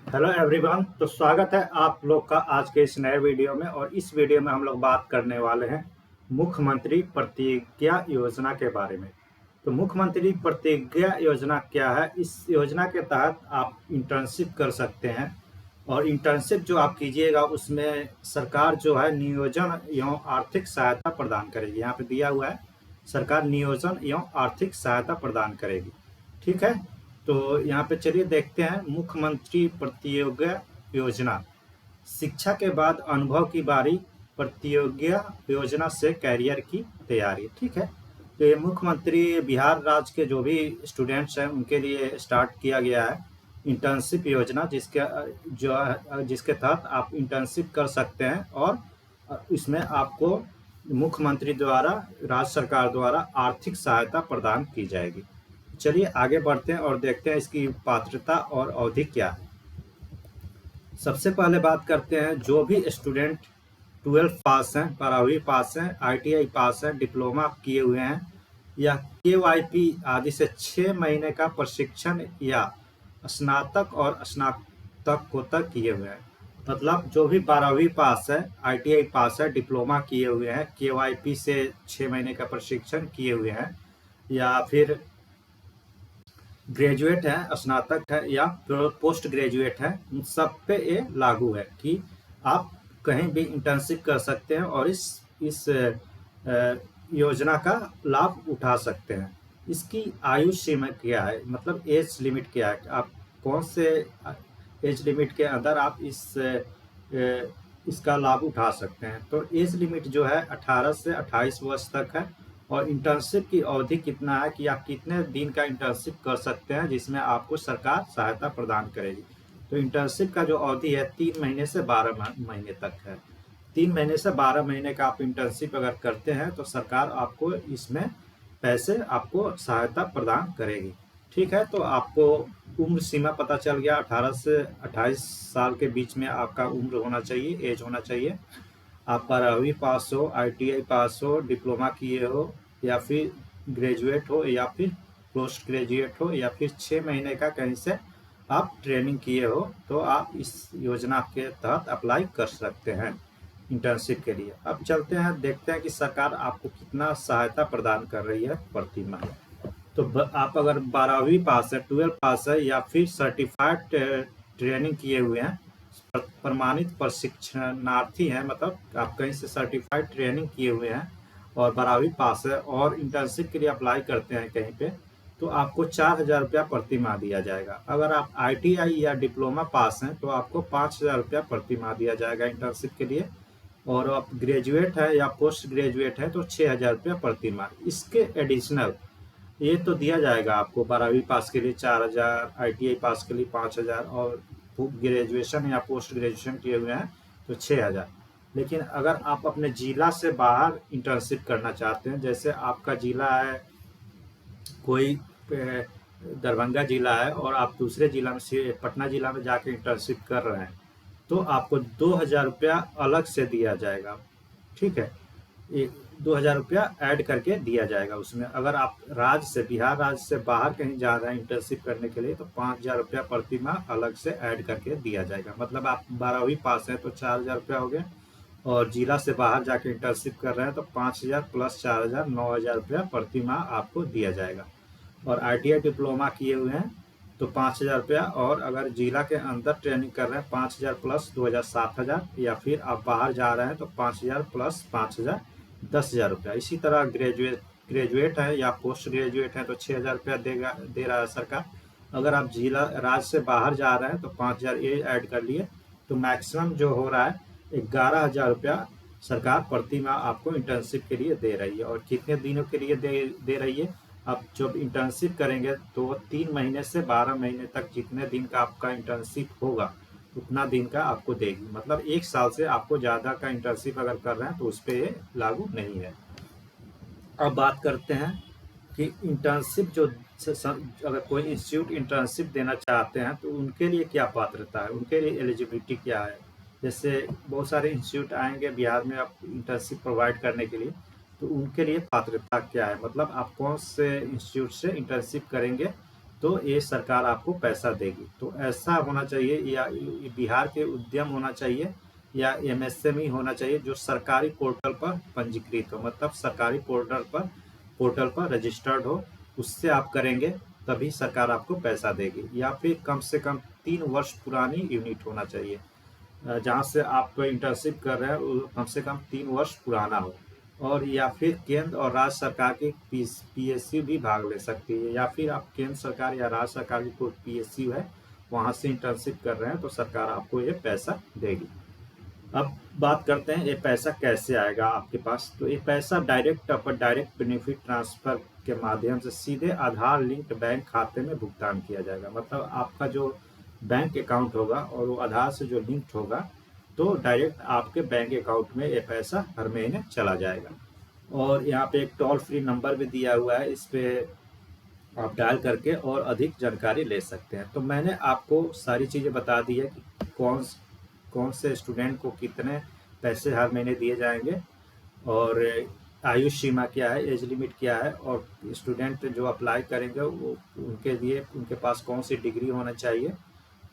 Hello everyone. तो स्वागत है आप लोग का आज के इस नए वीडियो में। और इस वीडियो में हम लोग बात करने वाले हैं मुख्यमंत्री प्रतिज्ञा योजना के बारे में। तो मुख्यमंत्री प्रतिज्ञा योजना क्या है? इस योजना के तहत आप इंटर्नशिप कर सकते हैं और इंटर्नशिप जो आप कीजिएगा उसमें सरकार जो है नियोजन एवं आर्थिक सहायता प्रदान करेगी। यहाँ पे दिया हुआ है सरकार नियोजन एवं आर्थिक सहायता प्रदान करेगी। ठीक है, तो यहाँ पे चलिए देखते हैं मुख्यमंत्री प्रतियोगिता योजना। शिक्षा के बाद अनुभव की बारी, प्रतियोगिता योजना से कैरियर की तैयारी। ठीक है, तो ये मुख्यमंत्री बिहार राज्य के जो भी स्टूडेंट्स हैं उनके लिए स्टार्ट किया गया है इंटर्नशिप योजना, जिसके तहत आप इंटर्नशिप कर सकते हैं और इसमें आपको मुख्यमंत्री द्वारा, राज्य सरकार द्वारा आर्थिक सहायता प्रदान की जाएगी। चलिए आगे बढ़ते हैं और देखते हैं इसकी पात्रता और अवधि क्या है। सबसे पहले बात करते हैं जो भी स्टूडेंट 12 पास हैं, 12वीं पास हैं, ITI पास हैं, डिप्लोमा किए हुए हैं या KYP आदि से 6 महीने का प्रशिक्षण या स्नातक और स्नातकोत्तर किए हुए हैं। मतलब जो भी 12वीं पास है, ITI पास है, डिप्लोमा किए हुए हैं, KYP से 6 महीने का प्रशिक्षण किए हुए हैं या फिर ग्रेजुएट है, स्नातक है या पोस्ट ग्रेजुएट है, उन सब पे ये लागू है कि आप कहीं भी इंटर्नशिप कर सकते हैं और इस योजना का लाभ उठा सकते हैं। इसकी आयु सीमा क्या है, मतलब एज लिमिट क्या है, आप कौन से एज लिमिट के अंदर आप इसका लाभ उठा सकते हैं। तो एज लिमिट जो है 18 से 28 वर्ष तक है। और इंटर्नशिप की अवधि कितना है कि आप कितने दिन का इंटर्नशिप कर सकते हैं जिसमें आपको सरकार सहायता प्रदान करेगी। तो इंटर्नशिप का जो अवधि है 3 महीने से 12 महीने तक है। 3 महीने से 12 महीने का आप इंटर्नशिप अगर करते हैं तो सरकार आपको इसमें पैसे, आपको सहायता प्रदान करेगी। ठीक है, तो आपको उम्र सीमा पता चल गया, 18 से 28 साल के बीच में आपका उम्र होना चाहिए, एज होना चाहिए। आप 12वीं पास हो, ITI पास हो, डिप्लोमा किए हो या फिर ग्रेजुएट हो या फिर पोस्ट ग्रेजुएट हो या फिर 6 महीने का कहीं से आप ट्रेनिंग किए हो, तो आप इस योजना के तहत अप्लाई कर सकते हैं इंटर्नशिप के लिए। अब चलते हैं, देखते हैं कि सरकार आपको कितना सहायता प्रदान कर रही है प्रति माह। तो आप अगर 12वीं पास है, 12 पास है या फिर सर्टिफाइड ट्रेनिंग किए हुए हैं, प्रमाणित प्रशिक्षणार्थी हैं, मतलब आप कहीं से सर्टिफाइड ट्रेनिंग किए हुए हैं और 12वीं पास है और इंटर्नशिप के लिए अप्लाई करते हैं कहीं पे, तो आपको 4,000 रुपया प्रति माह दिया जाएगा। अगर आप ITI या डिप्लोमा पास हैं तो आपको 5,000 रुपया प्रति माह दिया जाएगा इंटर्नशिप के लिए। और आप ग्रेजुएट है या पोस्ट ग्रेजुएट है तो 6,000 रुपया प्रति माह। इसके एडिशनल ये तो दिया जाएगा आपको, 12वीं पास के लिए 4,000, ITI पास के लिए 5,000 और ग्रेजुएशन या पोस्ट ग्रेजुएशन किए हुए हैं तो 6,000। लेकिन अगर आप अपने जिला से बाहर इंटर्नशिप करना चाहते हैं, जैसे आपका जिला है कोई दरभंगा जिला है और आप दूसरे जिला में से पटना जिला में जाके इंटर्नशिप कर रहे हैं, तो आपको 2,000 रुपया अलग से दिया जाएगा। ठीक है, ये 2,000 रुपया ऐड करके दिया जाएगा उसमें। अगर आप राज्य से, बिहार राज्य से बाहर कहीं जा रहे हैं इंटर्नशिप करने के लिए तो 5,000 रुपया प्रति माह अलग से ऐड करके दिया जाएगा। मतलब आप 12वीं पास हैं तो 4,000 रुपया हो गया और जिला से बाहर जाके इंटर्नशिप कर रहे हैं तो 5,000 प्लस 4,000, 9,000 रुपया प्रति माह आपको दिया जाएगा। और ITI डिप्लोमा किए हुए हैं तो 5,000 रुपया, और अगर जिला के अंदर ट्रेनिंग कर रहे हैं 5,000 प्लस 2,000, 7,000, या फिर आप बाहर जा रहे हैं तो 5,000 प्लस 5,000, 10,000 रुपया। इसी तरह ग्रेजुएट है या पोस्ट ग्रेजुएट है तो 6,000 रुपया दे रहा है सरकार। अगर आप जिला राज्य से बाहर जा रहे हैं तो 5,000 ये ऐड कर लिए, तो मैक्सिमम जो हो रहा है 11,000 रुपया सरकार प्रति माह आपको इंटर्नशिप के लिए दे रही है। और कितने दिनों के लिए दे रही है? आप जब इंटर्नशिप करेंगे तो 3 महीने से 12 महीने तक जितने दिन का आपका इंटर्नशिप होगा उतना दिन का आपको देगी। मतलब 1 साल से आपको ज़्यादा का इंटर्नशिप अगर कर रहे हैं तो उस पर ये लागू नहीं है। अब बात करते हैं कि इंटर्नशिप जो अगर कोई इंस्टीट्यूट इंटर्नशिप देना चाहते हैं तो उनके लिए क्या पात्रता है, उनके लिए एलिजिबिलिटी क्या है। जैसे बहुत सारे इंस्टीट्यूट आएंगे बिहार में आप इंटर्नशिप प्रोवाइड करने के लिए, तो उनके लिए पात्रता क्या है, मतलब आप कौन से इंस्टीट्यूट से इंटर्नशिप करेंगे तो ये सरकार आपको पैसा देगी। तो ऐसा होना चाहिए, या बिहार के उद्यम होना चाहिए या एमएसएमई होना चाहिए जो सरकारी पोर्टल पर पंजीकृत हो, मतलब सरकारी पोर्टल पर रजिस्टर्ड हो, उससे आप करेंगे तभी सरकार आपको पैसा देगी। या फिर कम से कम 3 वर्ष पुरानी यूनिट होना चाहिए, जहाँ से आप इंटर्नशिप कर रहे हैं वो कम से कम 3 वर्ष पुराना हो। और या फिर केंद्र और राज्य सरकार की पीएसयू भी भाग ले सकती है, या फिर आप केंद्र सरकार या राज्य सरकार की कोई पीएसयू है वहाँ से इंटर्नशिप कर रहे हैं तो सरकार आपको ये पैसा देगी। अब बात करते हैं ये पैसा कैसे आएगा आपके पास। तो ये पैसा डायरेक्ट बेनिफिट ट्रांसफर के माध्यम से सीधे आधार लिंक्ड बैंक खाते में भुगतान किया जाएगा। मतलब आपका जो बैंक अकाउंट होगा और वो आधार से जो लिंक्ड होगा, तो डायरेक्ट आपके बैंक अकाउंट में ये पैसा हर महीने चला जाएगा। और यहाँ पे एक टोल फ्री नंबर भी दिया हुआ है, इस पे आप डायल करके और अधिक जानकारी ले सकते हैं। तो मैंने आपको सारी चीज़ें बता दी है कि कौन से स्टूडेंट को कितने पैसे हर महीने दिए जाएंगे, और आयु सीमा क्या है, एज लिमिट क्या है, और स्टूडेंट जो अप्लाई करेंगे वो उनके लिए उनके पास कौन सी डिग्री होना चाहिए,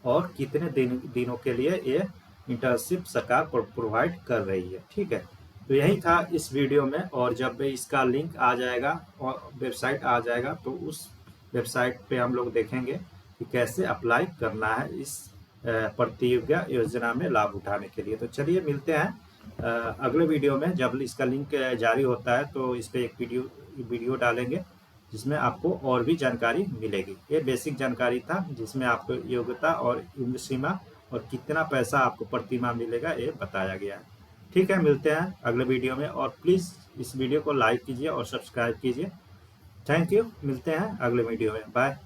और कितने दिनों के लिए ये इंटर्नशिप सरकार प्रोवाइड कर रही है। ठीक है, तो यही था इस वीडियो में। और जब इसका लिंक आ जाएगा और वेबसाइट आ जाएगा तो उस वेबसाइट पे हम लोग देखेंगे कि कैसे अप्लाई करना है इस प्रतियोगिता योजना में लाभ उठाने के लिए। तो चलिए मिलते हैं अगले वीडियो में। जब इसका लिंक जारी होता है तो इस पर एक वीडियो डालेंगे जिसमें आपको और भी जानकारी मिलेगी। ये बेसिक जानकारी था जिसमें आपको योग्यता और उम्र सीमा और कितना पैसा आपको प्रति माह मिलेगा ये बताया गया है। ठीक है, मिलते हैं अगले वीडियो में, और प्लीज़ इस वीडियो को लाइक कीजिए और सब्सक्राइब कीजिए। थैंक यू, मिलते हैं अगले वीडियो में, बाय।